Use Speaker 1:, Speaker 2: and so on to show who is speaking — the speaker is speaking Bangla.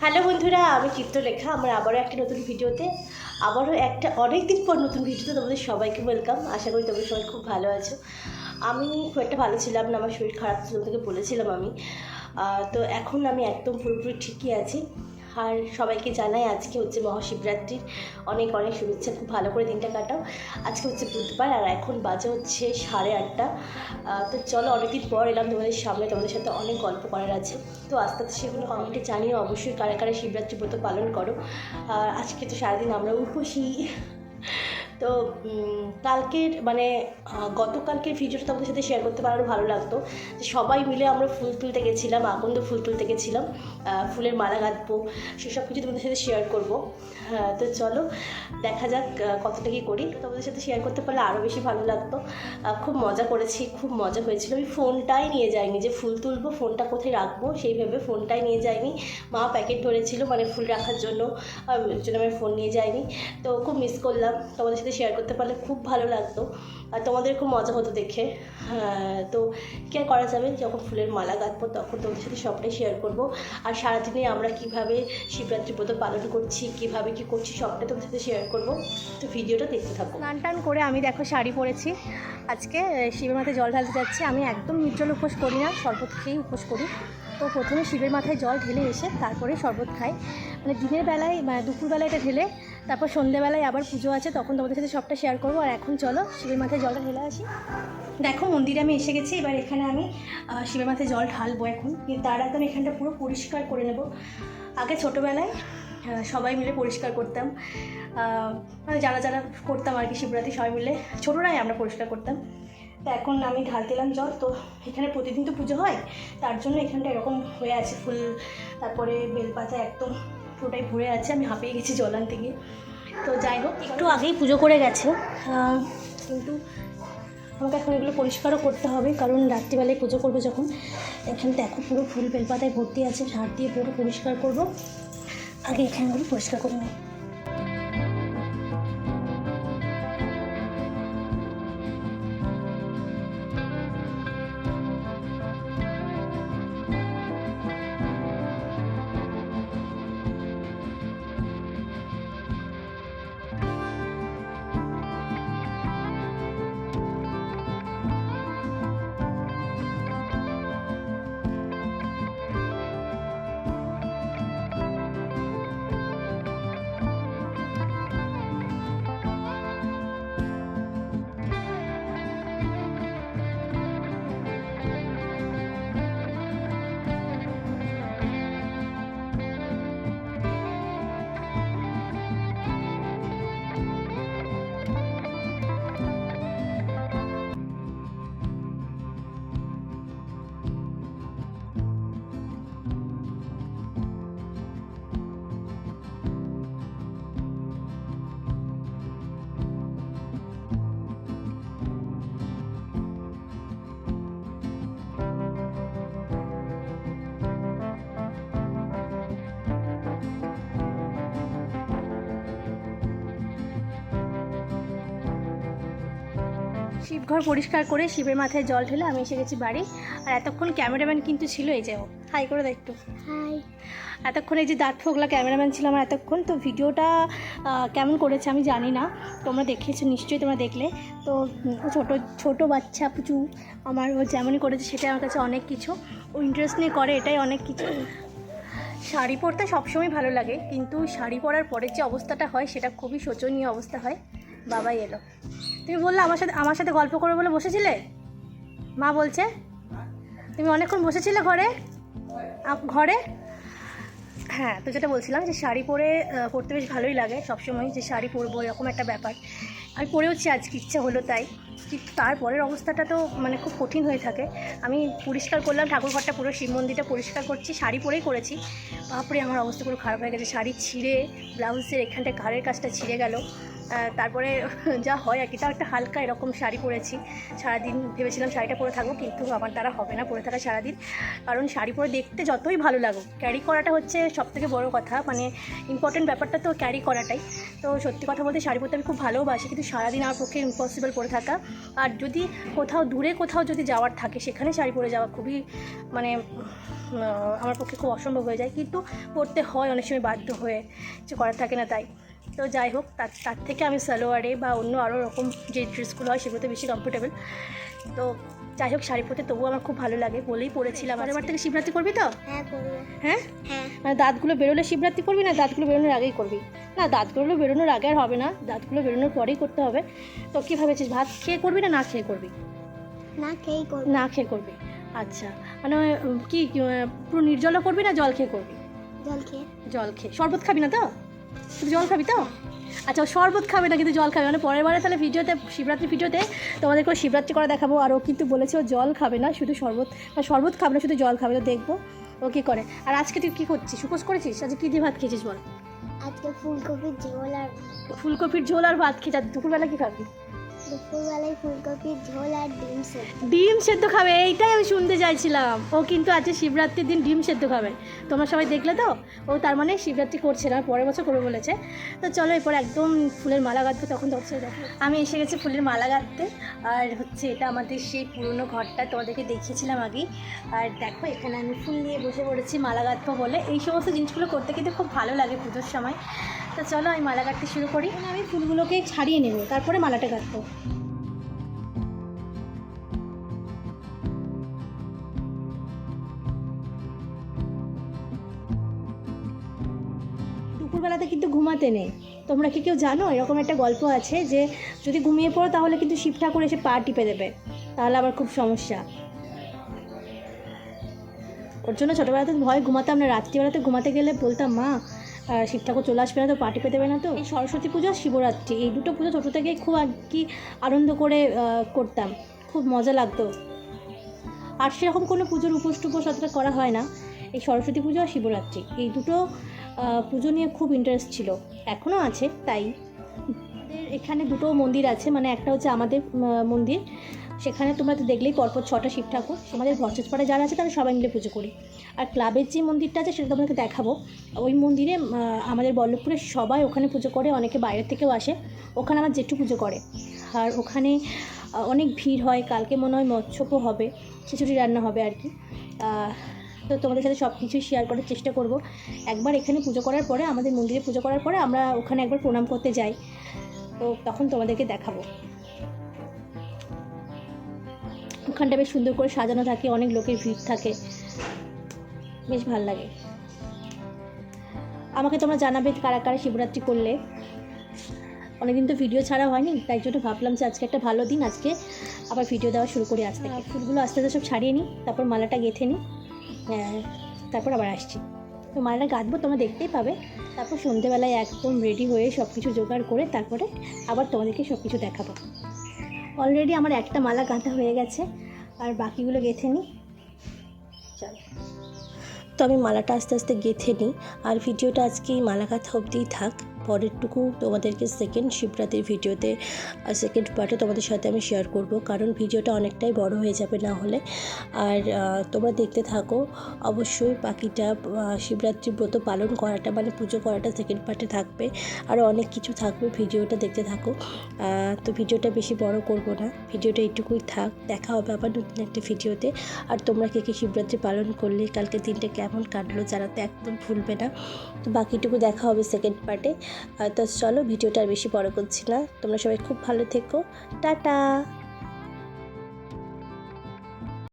Speaker 1: হ্যালো বন্ধুরা, আমি চিত্রলেখা। আমার আবারও একটা নতুন ভিডিওতে, আবারও একটা অনেক দিন পর নতুন ভিডিওতে তোমাদের সবাইকে ওয়েলকাম। আশা করি তোমরা সবাই খুব ভালো আছো। আমি খুব একটা ভালো ছিলাম না, আমার শরীর খারাপ ছিল, তোমাদেরকে বলেছিলাম আমি। তো এখন আমি একদম পুরোপুরি ঠিকই আছি। আর সবাইকে জানাই আজকে হচ্ছে মহাশিবরাত্রির অনেক অনেক শুভেচ্ছা। খুব ভালো করে দিনটা কাটাও। আজকে হচ্ছে বুধবার আর এখন বাজে হচ্ছে 8:30। তো চলো, অনেকদিন পর এলাম তোমাদের সামনে, তোমাদের সাথে অনেক গল্প করার আছে। তো আস্তে আস্তে সেগুলো কমেন্টে জানিও অবশ্যই কারা কারা শিবরাত্রি ব্রত পালন করো। আজকে তো সারাদিন আমরা উপসী। তো কালকের গতকালকের ভিডিওটা তোমাদের সাথে শেয়ার করতে পারলে ভালো লাগতো। যে সবাই মিলে আমরা ফুল তুলতে গেছিলাম, আকন্দ ফুল তুলতে গেছিলাম, ফুলের মালা গাঁথবো, সেসব কিছু তোমাদের সাথে শেয়ার করবো। তো চলো দেখা যাক কতটা কী করি। তোমাদের সাথে শেয়ার করতে পারলে আরও বেশি ভালো লাগতো। খুব মজা করেছি, খুব মজা হয়েছিল। আমি ফোনটাই নিয়ে যাইনি, যে ফুল তুলবো ফোনটা কোথায় রাখবো সেইভাবে ফোনটাই নিয়ে যাইনি। মা প্যাকেট ধরেছিল মানে ফুল রাখার জন্য, ওই জন্য আমি ফোন নিয়ে যাইনি। তো খুব মিস করলাম, তোমাদের সাথে শেয়ার করতে পারলে খুব ভালো লাগতো আর তোমাদের খুব মজা হতো দেখে। তো কী আর করা যাবে, যখন ফুলের মালা গাঁথবো তখন তোমাদের সাথে সবটাই শেয়ার করবো। আর সারাদিনে আমরা কীভাবে শিবরাত্রি ব্রত পালন করছি, কীভাবে কী করছি সবটাই তোমাদের সাথে শেয়ার করবো। তো ভিডিওটা দেখতে থাকো।
Speaker 2: স্নান টান করে আমি দেখো শাড়ি পরেছি, আজকে শিবের মাথায় জল ঢালতে যাচ্ছি। আমি একদম নির্জল উপোস করি না, শরবত খেয়েই উপোস করি। তো প্রথমে শিবের মাথায় জল ঢেলে এসে তারপরে শরবত খাই। মানে দিনের বেলায় দুপুরবেলায় এটা ঢেলে তারপর সন্ধ্যেবেলায় আবার পুজো আছে, তখন তোমাদের সাথে সবটা শেয়ার করবো। আর এখন চলো শিবের মাথায় জলটা ঢেলে আসি। দেখো মন্দিরে আমি এসে গেছি, এবার এখানে আমি শিবের মাথায় জল ঢালবো এখন। কিন্তু তার আগে আমি এখানটা পুরো পরিষ্কার করে নেব। আগে ছোটোবেলায় সবাই মিলে পরিষ্কার করতাম, মানে যারা যারা করতাম আর কি শিবরাত্রি সবাই মিলে ছোটোরাই আমরা পরিষ্কার করতাম। তো এখন আমি ঢালতে এলাম জল। তো এখানে প্রতিদিন তো পুজো হয়, তার জন্য এখানটা এরকম হয়ে আছে ফুল, তারপরে বেলপাতা একদম পুরোটাই ভরে আছে। আমি হাঁপিয়ে গেছি জল আনতে গিয়ে। তো যাই হোক, একটু আগেই পুজো করে গেছে, কিন্তু আমাকে এখন এগুলো পরিষ্কারও করতে হবে, কারণ রাত্রিবেলায় পুজো করবো যখন। এখানে দেখো পুরো ফুল বেলপাতায় ভর্তি আছে, ঝাড় দিয়ে পুরো পরিষ্কার করবো। আগে এখানগুলো পরিষ্কার করে নিই। শিবঘর পরিষ্কার করে শিবের মাথায় জল ঢেলে আমি এসে গেছি বাড়ি। আর এতক্ষণ ক্যামেরাম্যান কিন্তু ছিল, এই যে হাই করে দেখ একটু, হাই। এতক্ষণ এই যে দাঁত ফোগলা ক্যামেরাম্যান ছিল আমার এতক্ষণ। তো ভিডিওটা কেমন করেছে আমি জানি না, তোমরা দেখেছো নিশ্চয়ই, তোমরা দেখলে। তো ছোটো বাচ্চা পুচু আমার, ও যেমনই করেছে সেটাই আমার কাছে অনেক কিছু। ও ইন্টারেস্ট নিয়ে করে, এটাই অনেক কিছু। শাড়ি পরতে সবসময় ভালো লাগে, কিন্তু শাড়ি পরার পরে যে অবস্থাটা হয় সেটা খুবই শোচনীয় অবস্থা হয়। বাবাই এলো। তুমি বললে আমার সাথে গল্প করে বলে বসেছিলে, মা বলছে তুমি অনেকক্ষণ বসেছিলে ঘরে। হ্যাঁ, তো যেটা বলছিলাম যে শাড়ি পরতে বেশ ভালোই লাগে সবসময়, যে শাড়ি পরবো এরকম একটা ব্যাপার। আমি পরেওছি আজকে, ইচ্ছা হলো তাই। কিন্তু তারপরের অবস্থাটা তো মানে খুব কঠিন হয়ে থাকে। আমি পরিষ্কার করলাম ঠাকুরঘরটা, পুরো শিব মন্দিরটা পরিষ্কার করছি, শাড়ি পরেই করেছি। তারপরে আমার অবস্থা পুরো খারাপ হয়ে গেছে, শাড়ি ছিঁড়ে, ব্লাউজের এখানটায় ঘাড়ের কাজটা ছিঁড়ে গেল। তারপরে যা হয় আর কি, তাও একটা হালকা এরকম শাড়ি পরেছি। সারাদিন ভেবেছিলাম শাড়িটা পরে থাকবো, কিন্তু আমার দ্বারা হবে না পরে থাকা সারাদিন, কারণ শাড়ি পরে দেখতে যতই ভালো লাগুক, ক্যারি করাটা হচ্ছে সবথেকে বড় কথা, মানে ইম্পর্টেন্ট ব্যাপারটা তো ক্যারি করাটাই। তো সত্যি কথা বলতে শাড়ি পরতে আমি খুব ভালোবাসি, কিন্তু সারাদিন আমার পক্ষে ইম্পসিবল পরে থাকা। আর যদি কোথাও দূরে কোথাও যদি যাওয়ার থাকে সেখানে শাড়ি পরে যাওয়া খুবই মানে আমার পক্ষে খুব অসম্ভব হয়ে যায়, কিন্তু পরতে হয় অনেক সময় বাধ্য হয়ে, কিছু করার থাকে না তাই। তো যাই হোক, তার থেকে আমি সালোয়ারে বা অন্য আরও রকম যে ড্রেসগুলো হয় সেগুলোতে বেশি কমফোর্টেবল। তো যাই হোক, শাড়ি পরতে তবুও আমার খুব ভালো লাগে বলেই পরেছিলাম। এবার থেকে শিবরাত্রি করবি তো?
Speaker 3: হ্যাঁ করবো।
Speaker 2: হ্যাঁ
Speaker 3: হ্যাঁ
Speaker 2: মানে দাঁতগুলো বেরোলে শিবরাত্রি করবি না দাঁতগুলো বেরোনোর আগেই করবি? না, দাঁতগুলো বেরোনোর আগে আর হবে না, দাঁতগুলো বেরোনোর পরেই করতে হবে। তো কী ভেবেছিস, ভাত খেয়ে করবি না না খেয়ে করবি?
Speaker 3: না খেয়েই করবো।
Speaker 2: না খেয়ে করবি, আচ্ছা। মানে কি পুরো নির্জলা করবি না জল খেয়ে করবি?
Speaker 3: জল খেয়ে।
Speaker 2: জল খেয়ে। শরবত খাবি না তো? শুধু জল খাবি তো? আচ্ছা, শরবত খাবে না কিন্তু জল খাবে, মানে পরের বারে তাহলে ভিডিওতে, শিবরাত্রি ভিডিওতে তোমাদেরকে শিবরাত্রি করা দেখাবো। আর ও কিন্তু বলেছে ও জল খাবে না, শুধু শরবত, বা শরবত খাবে না শুধু জল খাবে। তো দেখবো ও কী করে। আর আজকে তুই কী করছিস, উপোস করেছিস? আজকে কী দিয়ে ভাত খেয়েছিস বল?
Speaker 3: আজকে ফুলকপির ঝোল আর
Speaker 2: ফুলকপির ঝোল আর ভাত খেয়েছিস। আর দুপুরবেলা কী খাবি?
Speaker 3: দুপুরবেলায় ফুলকপির ঝোল আর ডিম সেদ্ধ।
Speaker 2: ডিম সেদ্ধ খাবে, এইটাই আমি শুনতে চাইছিলাম। ও কিন্তু আজকে শিবরাত্রির দিন ডিম সেদ্ধ খাবে। তোমরা সবাই দেখলে তো? ও তার মানে শিবরাত্রি করছে না, পরের বছর করবে বলেছে। তো চলো এরপর একদম ফুলের মালা গাঁথবো, তখন তো হচ্ছে দেখো আমি এসে গেছি ফুলের মালা গাঁথতে। আর হচ্ছে এটা আমাদের সেই পুরনো ঘরটা, তোমাদেরকে দেখিয়েছিলাম আগেই। আর দেখো এখানে আমি ফুল নিয়ে বসে পড়েছি মালা গাঁথবো বলে। এই সমস্ত জিনিসগুলো করতে কিন্তু খুব ভালো লাগে পুজোর সময়। তো চলো আমি মালা গাঁথতে শুরু করি। আমি ফুলগুলোকে ছাড়িয়ে নেব, তারপরে মালাটা গাঁথবো। দুপুরবেলাতে কিন্তু ঘুমাতে নেই। তোমরা কি কেউ জানো এরকম একটা গল্প আছে যে যদি ঘুমিয়ে পড়ো তাহলে কিন্তু শিব ঠাকুর এসে পা টিপে দেবে, তাহলে আবার খুব সমস্যা। ওর জন্য ছোটোবেলাতে ভয় ঘুমাতাম না, রাত্রিবেলাতে ঘুমাতে গেলে বলতাম মা শিব ঠাকুর চলে আসবে না তো, পা টিপে দেবে না তো। এই সরস্বতী পুজো, শিবরাত্রি, এই দুটো পুজো ছোটো থেকে খুব আর কি আনন্দ করে করতাম, খুব মজা লাগতো। আর সেরকম কোনো পুজোর উপোস টুপোস অতটা করা হয় না। এই সরস্বতী পুজো আর শিবরাত্রি, এই দুটো পুজো নিয়ে খুব ইন্টারেস্ট ছিল, এখনও আছে। তাই এখানে দুটো মন্দির আছে, মানে একটা হচ্ছে আমাদের মন্দির, সেখানে তোমরা তো দেখলেই পরপর 6টা শিব ঠাকুর। আমাদের ভরচেজপাড়ায় যারা আছে তারা সবাই মিলে পুজো করি। আর ক্লাবের যে মন্দিরটা আছে সেটা তোমাদেরকে দেখাবো। ওই মন্দিরে আমাদের বল্লভপুরের সবাই ওখানে পুজো করে, অনেকে বাইরের থেকেও আসে। ওখানে আমার জেঠু পুজো করে, আর ওখানে অনেক ভিড় হয়। কালকে মনে হয় মৎস্যপও হবে, খিচুড়ি রান্না হবে আর কি। তো তোমাদের সাথে সব কিছুই শেয়ার করার চেষ্টা করব। একবার এখানে পুজো করার পরে, আমাদের মন্দিরে পুজো করার পরে আমরা ওখানে একবার প্রণাম করতে যাই, তো তখন তোমাদেরকে দেখাবো। ওখানটা বেশ সুন্দর করে সাজানো থাকে, অনেক লোকের ভিড় থাকে, বেশ ভালো লাগে। আমাকে তোমরা জানাবে কারা কারা শিবরাত্রি করলে। অনেকদিন তো ভিডিও ছাড়া হয়নি, তাই জন্য ভাবলাম যে আজকে একটা ভালো দিন, আজকে আবার ভিডিও দেওয়া শুরু করি। আজ থেকে ফুলগুলো আস্তে আস্তে সব ছাড়িয়ে নিই, তারপর মালাটা গেঁথে নিই, তারপর আবার আসছি। তো মালাটা গাঁথবো, তোমরা দেখতেই পাবে। তারপর সন্ধেবেলায় একদম রেডি হয়ে সব কিছু জোগাড় করে তারপরে আবার তোমাদেরকে সব কিছু দেখাবো। অলরেডি আমার একটা মালা গাঁথা হয়ে গেছে, আর বাকিগুলো গেঁথে নিই। চলো, তো আমি মালাটা আস্তে আস্তে গেঁথে নিই। আর ভিডিওটা আজকে মালা গাঁথা অবধিই থাক, পরেরটুকু তোমাদেরকে সেকেন্ড শিবরাত্রির ভিডিওতে, সেকেন্ড পার্টে তোমাদের সাথে আমি শেয়ার করব, কারণ ভিডিওটা অনেকটাই বড় হয়ে যাবে না হলে। আর তোমরা দেখতে থাকো অবশ্যই। বাকিটা শিবরাত্রি ব্রত পালন করাটা, মানে পুজো করাটা সেকেন্ড পার্টে থাকবে, আরও অনেক কিছু থাকবে, ভিডিওটা দেখতে থাকো। তো ভিডিওটা বেশি বড় করব না, ভিডিওটা এইটুকুই থাক। দেখা হবে আবার নতুন একটা ভিডিওতে। আর তোমরা কে কে শিবরাত্রি পালন করলে, কালকে দিনটা কেমন কাটলো জানাতে একদম ভুলবে না। তো বাকিটুকু দেখা হবে সেকেন্ড পার্টে। তো চলো, ভিডিওটা আর বেশি বড় করছি না। তোমরা সবাই খুব ভালো থেকো, টাটা।